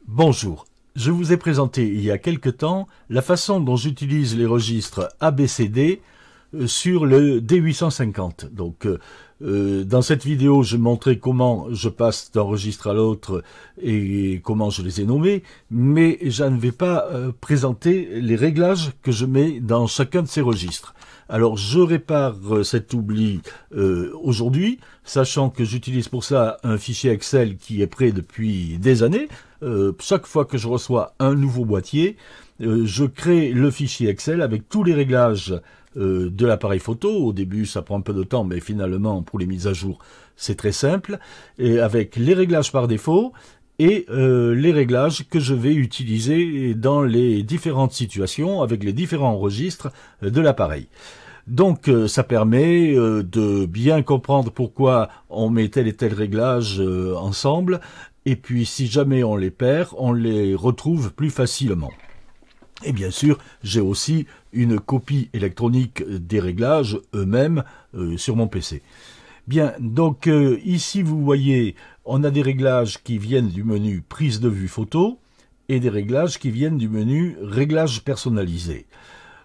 Bonjour, je vous ai présenté il y a quelque temps la façon dont j'utilise les registres ABCD sur le D850. Donc, dans cette vidéo, je montrais comment je passe d'un registre à l'autre et comment je les ai nommés, mais je ne vais pas présenter les réglages que je mets dans chacun de ces registres. Alors, je répare cet oubli aujourd'hui, sachant que j'utilise pour ça un fichier Excel qui est prêt depuis des années. Chaque fois que je reçois un nouveau boîtier, je crée le fichier Excel avec tous les réglages de l'appareil photo. Au début, ça prend un peu de temps, mais finalement, pour les mises à jour, c'est très simple. Et avec les réglages par défaut et les réglages que je vais utiliser dans les différentes situations avec les différents registres de l'appareil. Donc ça permet de bien comprendre pourquoi on met tel et tel réglage ensemble, et puis si jamais on les perd, on les retrouve plus facilement. Et bien sûr, j'ai aussi une copie électronique des réglages eux-mêmes sur mon PC. Bien, donc ici vous voyez, on a des réglages qui viennent du menu prise de vue photo et des réglages qui viennent du menu réglages personnalisés.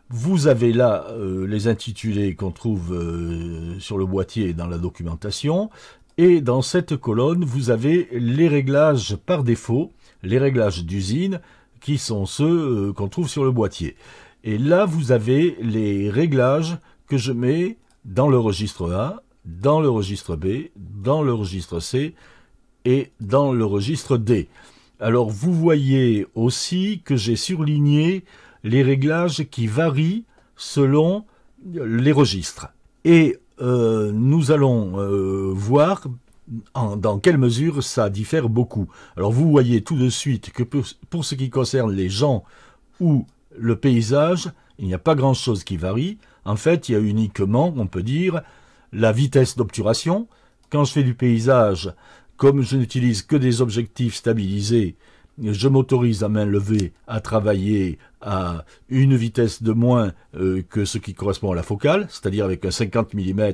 Vous avez là les intitulés qu'on trouve sur le boîtier dans la documentation, et dans cette colonne, vous avez les réglages par défaut, les réglages d'usine, qui sont ceux qu'on trouve sur le boîtier. Et là, vous avez les réglages que je mets dans le registre A, dans le registre B, dans le registre C et dans le registre D. Alors, vous voyez aussi que j'ai surligné les réglages qui varient selon les registres. Et nous allons voir dans quelle mesure ça diffère beaucoup. Alors vous voyez tout de suite que pour ce qui concerne les gens ou le paysage, il n'y a pas grand-chose qui varie. En fait, il y a uniquement, on peut dire, la vitesse d'obturation. Quand je fais du paysage, comme je n'utilise que des objectifs stabilisés, je m'autorise à main levée à travailler à une vitesse de moins que ce qui correspond à la focale, c'est-à-dire avec un 50 mm,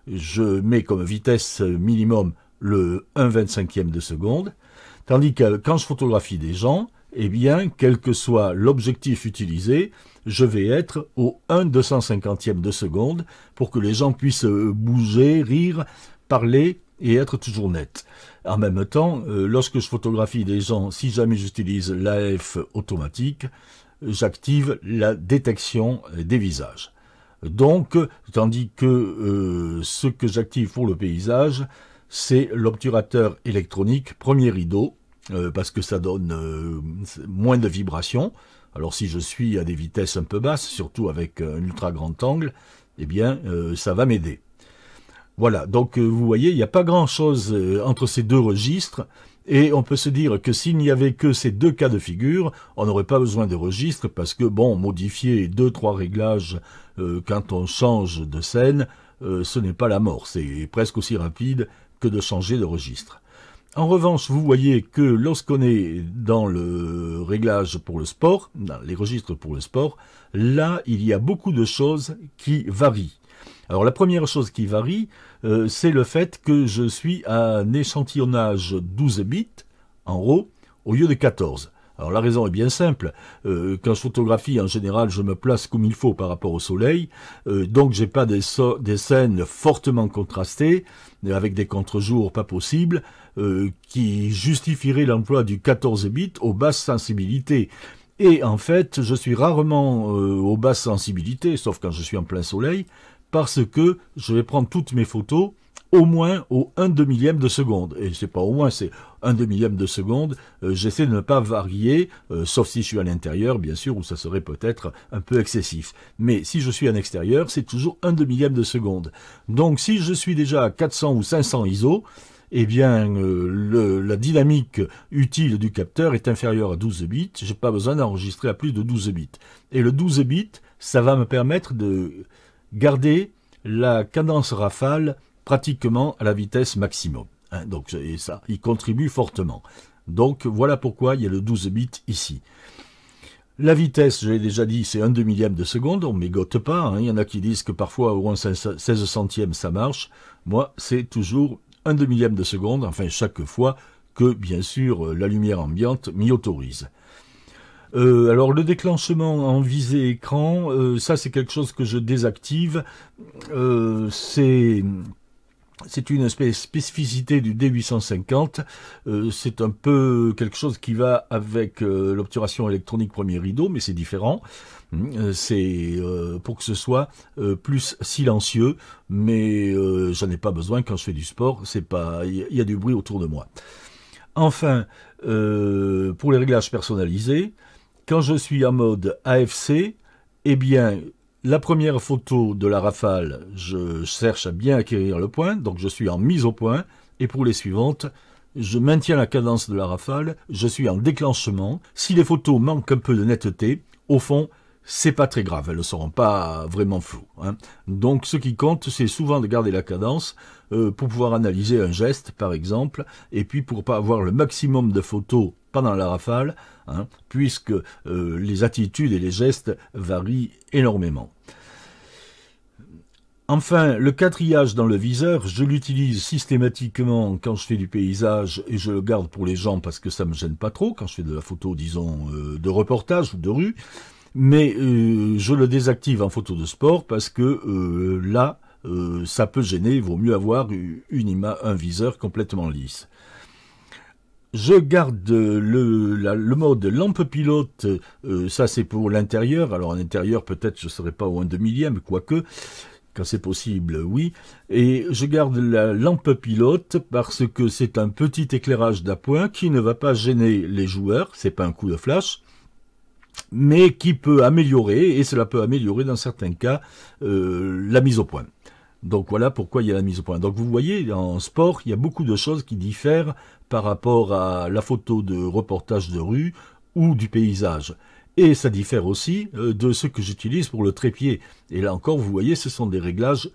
je mets comme vitesse minimum le 1/25e de seconde, tandis que quand je photographie des gens, eh bien, quel que soit l'objectif utilisé, je vais être au 1/250e de seconde pour que les gens puissent bouger, rire, parler et être toujours net. En même temps, lorsque je photographie des gens, si jamais j'utilise l'AF automatique, j'active la détection des visages. Donc, tandis que ce que j'active pour le paysage, c'est l'obturateur électronique premier rideau, parce que ça donne moins de vibrations. Alors si je suis à des vitesses un peu basses, surtout avec un ultra grand angle, eh bien ça va m'aider. Voilà, donc vous voyez, il n'y a pas grand-chose entre ces deux registres, et on peut se dire que s'il n'y avait que ces deux cas de figure, on n'aurait pas besoin de registres, parce que, bon, modifier 2-3 réglages quand on change de scène, ce n'est pas la mort, c'est presque aussi rapide que de changer de registre. En revanche, vous voyez que lorsqu'on est dans le réglage pour le sport, dans les registres pour le sport, là, il y a beaucoup de choses qui varient. Alors la première chose qui varie, c'est le fait que je suis à un échantillonnage 12 bits en RAW au lieu de 14. Alors la raison est bien simple, quand je photographie en général je me place comme il faut par rapport au soleil, donc j'ai pas des scènes fortement contrastées, avec des contre-jours pas possibles, qui justifieraient l'emploi du 14 bits aux basses sensibilités. Et en fait, je suis rarement aux basses sensibilités, sauf quand je suis en plein soleil, parce que je vais prendre toutes mes photos au moins au 1/2 millième de seconde. Et c'est pas au moins, c'est 1/2 millième de seconde. J'essaie de ne pas varier, sauf si je suis à l'intérieur, bien sûr, où ça serait peut-être un peu excessif. Mais si je suis en extérieur, c'est toujours 1/2 millième de seconde. Donc si je suis déjà à 400 ou 500 ISO, eh bien, la dynamique utile du capteur est inférieure à 12 bits. Je n'ai pas besoin d'enregistrer à plus de 12 bits. Et le 12 bits, ça va me permettre de garder la cadence rafale pratiquement à la vitesse maximum. Donc, et ça, il contribue fortement. Donc, voilà pourquoi il y a le 12 bits ici. La vitesse, je l'ai déjà dit, c'est 1/2 millième de seconde, on ne mégote pas. Il y en a qui disent que parfois, au moins 16 centièmes, ça marche. Moi, c'est toujours 1/2 millième de seconde, enfin, chaque fois que, bien sûr, la lumière ambiante m'y autorise. Alors le déclenchement en visée écran, ça c'est quelque chose que je désactive. C'est une spécificité du D850. C'est un peu quelque chose qui va avec l'obturation électronique premier rideau, mais c'est différent. C'est pour que ce soit plus silencieux, mais j'en ai pas besoin quand je fais du sport. C'est pas, il y a du bruit autour de moi. Enfin, pour les réglages personnalisés, quand je suis en mode AFC, eh bien, la première photo de la rafale, je cherche à bien acquérir le point, donc je suis en mise au point, et pour les suivantes, je maintiens la cadence de la rafale, je suis en déclenchement. Si les photos manquent un peu de netteté, au fond, c'est pas très grave, elles ne seront pas vraiment floues. Donc ce qui compte, c'est souvent de garder la cadence pour pouvoir analyser un geste, par exemple, et puis pour pas avoir le maximum de photos pendant la rafale, puisque les attitudes et les gestes varient énormément. Enfin, le quatriage dans le viseur, je l'utilise systématiquement quand je fais du paysage et je le garde pour les gens parce que ça me gêne pas trop, quand je fais de la photo, disons, de reportage ou de rue. Mais je le désactive en photo de sport parce que là, ça peut gêner. Il vaut mieux avoir un viseur complètement lisse. Je garde le mode lampe pilote. Ça, c'est pour l'intérieur. Alors, en intérieur, peut-être je ne serai pas au 1/2 millième, quoique, quand c'est possible, oui. Et je garde la lampe pilote parce que c'est un petit éclairage d'appoint qui ne va pas gêner les joueurs. C'est pas un coup de flash, mais qui peut améliorer, et cela peut améliorer dans certains cas, la mise au point. Donc voilà pourquoi il y a la mise au point. Donc vous voyez, en sport, il y a beaucoup de choses qui diffèrent par rapport à la photo de reportage de rue ou du paysage. Et ça diffère aussi de ce que j'utilise pour le trépied. Et là encore, vous voyez, ce sont des réglages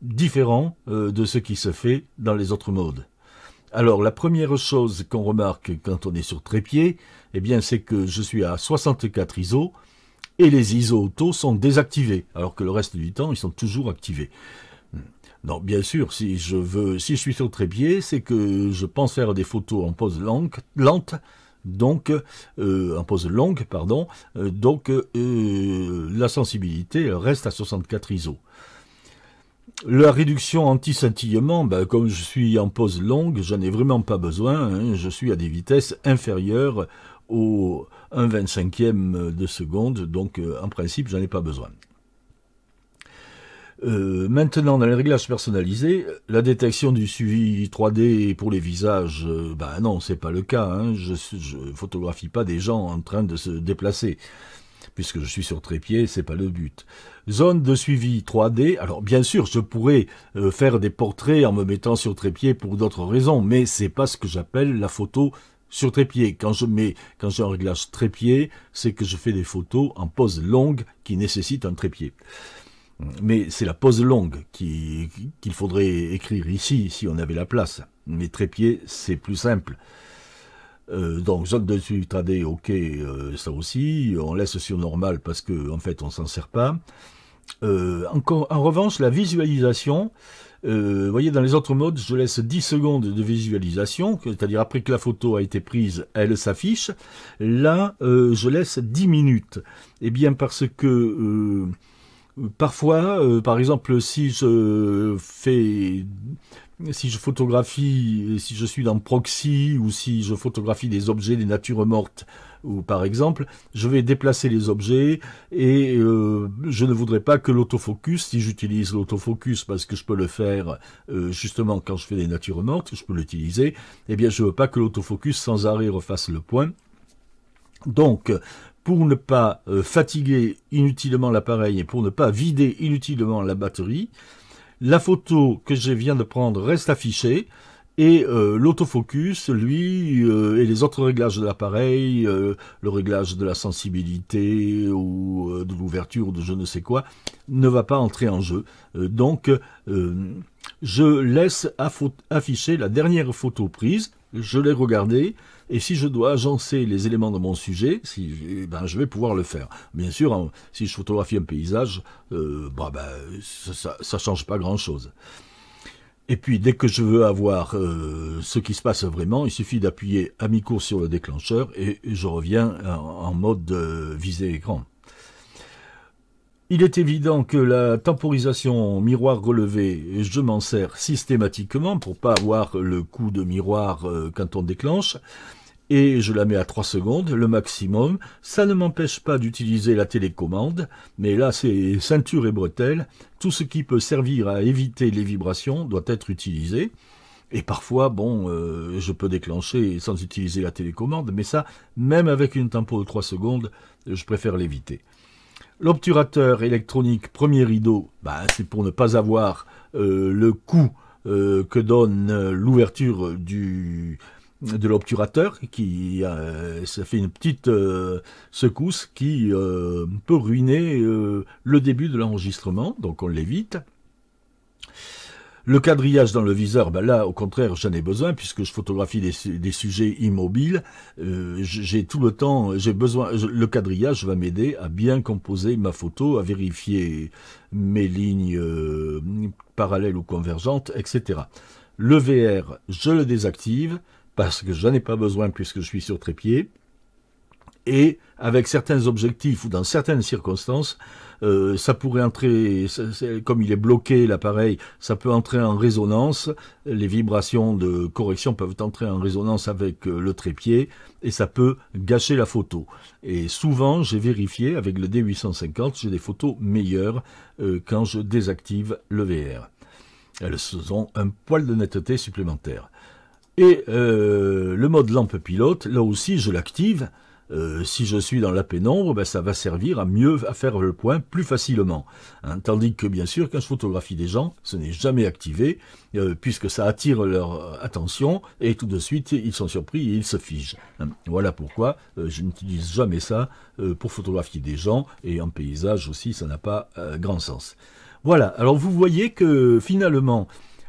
différents de ce qui se fait dans les autres modes. Alors, la première chose qu'on remarque quand on est sur trépied, eh bien, c'est que je suis à 64 ISO et les ISO auto sont désactivés, alors que le reste du temps, ils sont toujours activés. Donc, bien sûr, si je suis sur trépied, c'est que je pense faire des photos en pose lente, donc en pose longue, pardon. Donc, la sensibilité reste à 64 ISO. La réduction anti-scintillement, comme je suis en pose longue, j'en ai vraiment pas besoin. Je suis à des vitesses inférieures au 1/25e de seconde, donc en principe, j'en ai pas besoin. Maintenant, dans les réglages personnalisés, la détection du suivi 3D pour les visages, non, c'est pas le cas. Je photographie pas des gens en train de se déplacer. Puisque je suis sur trépied, c'est pas le but. Zone de suivi 3D, alors bien sûr, je pourrais faire des portraits en me mettant sur trépied pour d'autres raisons, mais c'est pas ce que j'appelle la photo sur trépied. Quand j'ai un réglage trépied, c'est que je fais des photos en pose longue qui nécessitent un trépied. Mais c'est la pose longue qu'il faudrait écrire ici, si on avait la place. Mais trépied, c'est plus simple. Donc zone de suivi 3D, ok, ça aussi, on laisse sur normal parce que en fait on s'en sert pas. En revanche, la visualisation, vous voyez dans les autres modes, je laisse 10 secondes de visualisation, c'est-à-dire après que la photo a été prise, elle s'affiche. Là, je laisse 10 minutes. Eh bien parce que parfois, par exemple, si je photographie, si je suis dans proxy ou si je photographie des objets, des natures mortes, ou par exemple, je vais déplacer les objets et je ne voudrais pas que l'autofocus, si j'utilise l'autofocus parce que je peux le faire justement quand je fais des natures mortes, je peux l'utiliser, eh bien je veux pas que l'autofocus sans arrêt refasse le point. Donc, pour ne pas fatiguer inutilement l'appareil et pour ne pas vider inutilement la batterie, la photo que je viens de prendre reste affichée et l'autofocus, lui, et les autres réglages de l'appareil, le réglage de la sensibilité ou de l'ouverture ou de je ne sais quoi, ne va pas entrer en jeu. Donc, je laisse afficher la dernière photo prise, je l'ai regardée, et si je dois agencer les éléments de mon sujet, je vais pouvoir le faire. Bien sûr, si je photographie un paysage, ça change pas grand-chose. Et puis, dès que je veux avoir ce qui se passe vraiment, il suffit d'appuyer à mi-course sur le déclencheur et je reviens en mode visée écran. Il est évident que la temporisation miroir relevé, je m'en sers systématiquement pour pas avoir le coup de miroir quand on déclenche. Et je la mets à 3 secondes, le maximum. Ça ne m'empêche pas d'utiliser la télécommande, mais là c'est ceinture et bretelles. Tout ce qui peut servir à éviter les vibrations doit être utilisé. Et parfois, bon, je peux déclencher sans utiliser la télécommande, mais ça, même avec une tempo de 3 secondes, je préfère l'éviter. L'obturateur électronique premier rideau, c'est pour ne pas avoir le coup que donne l'ouverture de l'obturateur, qui ça fait une petite secousse qui peut ruiner le début de l'enregistrement, donc on l'évite. Le quadrillage dans le viseur, là au contraire j'en ai besoin puisque je photographie des sujets immobiles. J'ai tout le temps, j'ai besoin. Le quadrillage va m'aider à bien composer ma photo, à vérifier mes lignes parallèles ou convergentes, etc. Le VR, je le désactive parce que j'en ai pas besoin puisque je suis sur trépied. Et avec certains objectifs ou dans certaines circonstances, ça pourrait entrer, comme il est bloqué l'appareil, ça peut entrer en résonance, les vibrations de correction peuvent entrer en résonance avec le trépied et ça peut gâcher la photo. Et souvent, j'ai vérifié avec le D850, j'ai des photos meilleures quand je désactive le VR. Elles ont un poil de netteté supplémentaire. Et le mode lampe pilote, là aussi je l'active. Si je suis dans la pénombre, ça va servir à faire le point plus facilement. Tandis que bien sûr, quand je photographie des gens, ce n'est jamais activé, puisque ça attire leur attention, et tout de suite, ils sont surpris et ils se figent. Voilà pourquoi je n'utilise jamais ça pour photographier des gens, et en paysage aussi, ça n'a pas grand sens. Voilà, alors vous voyez que finalement,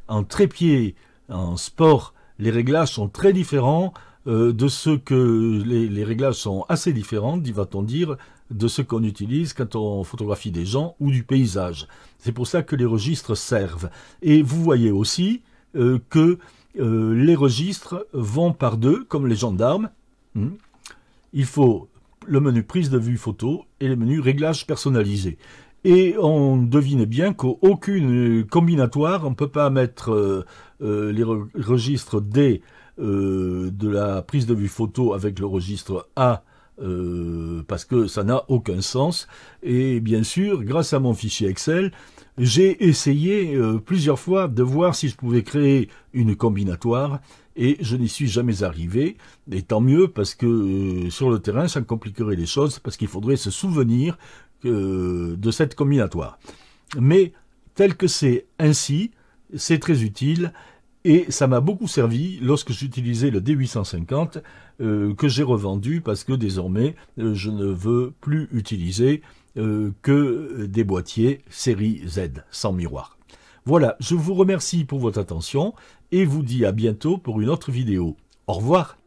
en trépied, en sport, les réglages sont très différents de ce que les réglages sont assez différents, va-t-on dire, de ce qu'on utilise quand on photographie des gens ou du paysage. C'est pour ça que les registres servent. Et vous voyez aussi que les registres vont par deux, comme les gendarmes. Il faut le menu prise de vue photo et le menu réglage personnalisé. Et on devine bien qu'aucune combinatoire, on ne peut pas mettre les registres D de la prise de vue photo avec le registre A parce que ça n'a aucun sens. Et bien sûr, grâce à mon fichier Excel, j'ai essayé plusieurs fois de voir si je pouvais créer une combinatoire et je n'y suis jamais arrivé. Et tant mieux parce que sur le terrain, ça compliquerait les choses parce qu'il faudrait se souvenir de cette combinatoire. Mais tel que c'est ainsi, c'est très utile. Et ça m'a beaucoup servi lorsque j'utilisais le D850 que j'ai revendu parce que désormais je ne veux plus utiliser que des boîtiers série Z sans miroir. Voilà, je vous remercie pour votre attention et vous dis à bientôt pour une autre vidéo. Au revoir.